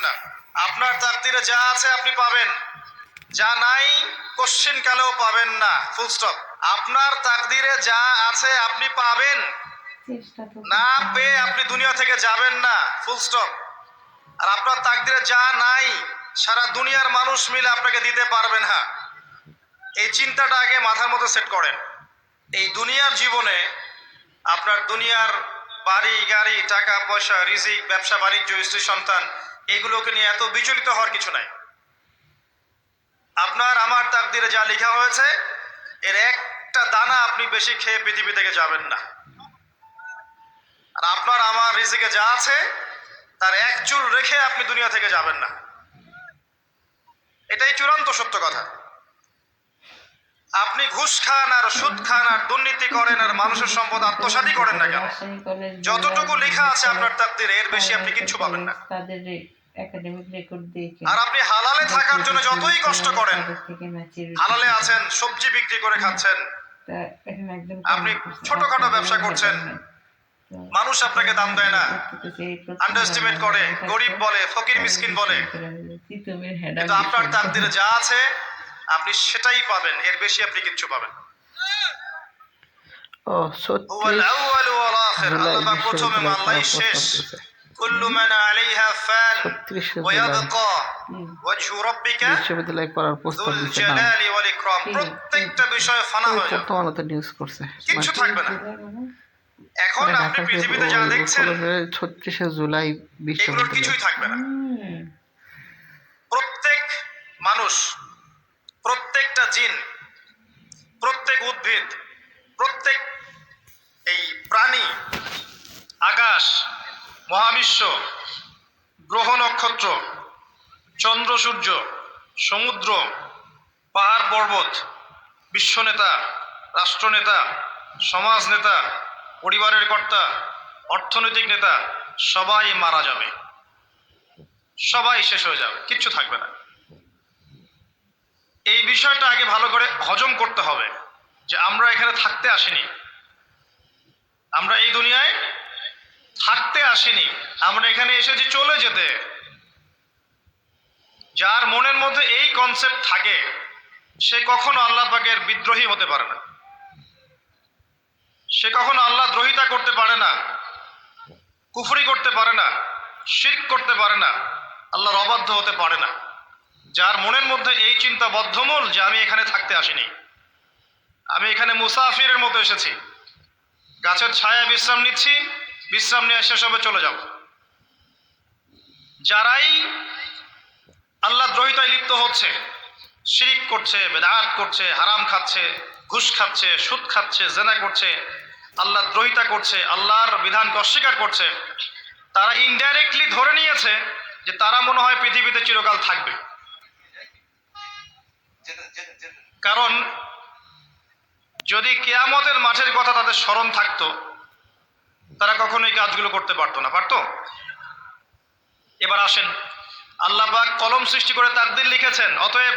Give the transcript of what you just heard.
না। আপনার তাকদিরে যা আছে আপনি পাবেন, যা নাই কোশ্চেন কালেও পাবেন না, ফুল স্টপ। আপনার তাকদিরে যা আছে আপনি পাবেন, না পেয়ে আপনি দুনিয়া থেকে যাবেন না, ফুল স্টপ। আর আপনার তাকদিরে যা নাই সারা দুনিয়ার মানুষ মিলে আপনাকে দিতে পারবেন না। এই চিন্তাটা আগে মাথার মধ্যে সেট করেন। এই দুনিয়ার জীবনে আপনার দুনিয়ার বাড়ি গাড়ি টাকা পয়সা রিজিক ব্যবসা বাণিজ্য স্ত্রী সন্তান এগুলোকে নিয়ে এত বিচলিত হওয়ার কিছু নাই। আপনার আমার তাকদিরে যা লেখা হয়েছে এর একটা দানা আপনি বেশি খেয়ে পৃথিবী থেকে যাবেন না। আর আপনার আমার রিজিকে যা আছে তার এক চুল রেখে আপনি দুনিয়া থেকে যাবেন না। এটাই চূড়ান্ত সত্য কথা। আপনি ঘুষ খান আর সুদ খান আর দুর্নীতি করেন আর মানুষের সম্পদ আত্মসাৎই করেন না কেন, যতটুকু লেখা আছে আপনার তাকদিরে এর বেশি আপনি কিচ্ছু পাবেন না। আর আপনি হালালে থাকার জন্য যতই কষ্ট করেন, হালালে আছেন, সবজি বিক্রি করে খাচ্ছেন, আপনি ছোটখাটো ব্যবসা করছেন, মানুষ আপনাকে দাম দেয় না, আন্ডারএস্টিমেট করে, গরিব বলে, ফকির মিসকিন বলে, কিন্তু আপনার তাকদিরে যা আছে আপনি সেটাই পাবেন, এর বেশি আপনি কিচ্ছু পাবেন। প্রথমে আল্লাহই শেষ। কুল্লু মান আলাইহা ফান ওয়া ইয়াবকা ওয়াজহু রাব্বিকা যুল জালালি ওয়াল ইকরাম। প্রত্যেকটা বিষয় ফানা হয়ে যাবে, কিচ্ছু থাকবে না। এখন আপনি পৃথিবীতে যা দেখছেন 36 জুলাই এগুলোর কিছুই থাকবে না। প্রত্যেক মানুষ, প্রত্যেকটা জিন, প্রত্যেক উদ্ভিদ, প্রত্যেক এই প্রাণী, আকাশ, মহাবিশ্ব, গ্রহ নক্ষত্র, চন্দ্র সূর্য, সমুদ্র, পাহাড় পর্বত, বিশ্বনেতা, রাষ্ট্রনেতা, সমাজ নেতা, পরিবারের কর্তা, অর্থনৈতিক নেতা, সবাই মারা যাবে, সবাই শেষ হয়ে যাবে, কিচ্ছু থাকবে না। এই বিষয়টা আগে ভালো করে হজম করতে হবে যে আমরা এখানে থাকতে আসিনি, আমরা এই দুনিয়ায় থাকতে আসিনি, আমরা এখানে এসেছি চলে যেতে। যার মনের মধ্যে এই কনসেপ্ট থাকে সে কখনো আল্লাহ পাকের বিদ্রোহী হতে পারে না, সে কখনো আল্লাহ দ্রোহিতা করতে পারে না, কুফরি করতে পারে না, শিরক করতে পারে না, আল্লাহর অবাধ্য হতে পারে না। যার মনের মধ্যে এই চিন্তা বদ্ধমূল যে আমি এখানে থাকতে আসিনি, আমি এখানে মুসাফিরের মতো এসেছি, গাছের ছায়ায় বিশ্রাম নিচ্ছি, বিশ্রাম নিয়ে শেষ হবে চলে যাব। যারাই আল্লাহ দ্রোহিতায় লিপ্ত হচ্ছে, শিরিক করছে, বেদাত করছে, হারাম খাচ্ছে, ঘুষ খাচ্ছে, সুদ খাচ্ছে, জেনা করছে, আল্লাহ দ্রোহিতা করছে, আল্লাহর বিধানকে অস্বীকার করছে, তারা ইনডাইরেক্টলি ধরে নিয়েছে যে তারা মনে হয় পৃথিবীতে চিরকাল থাকবে। কারণ যদি কিয়ামতের মাঠের কথা তাদের স্মরণ থাকতো তারা কখনোই কাজগুলো করতে পারতো না, পারতো? এবার আসেন, আল্লাহ পাক কলম সৃষ্টি করে তাকদীর লিখেছেন, অতএব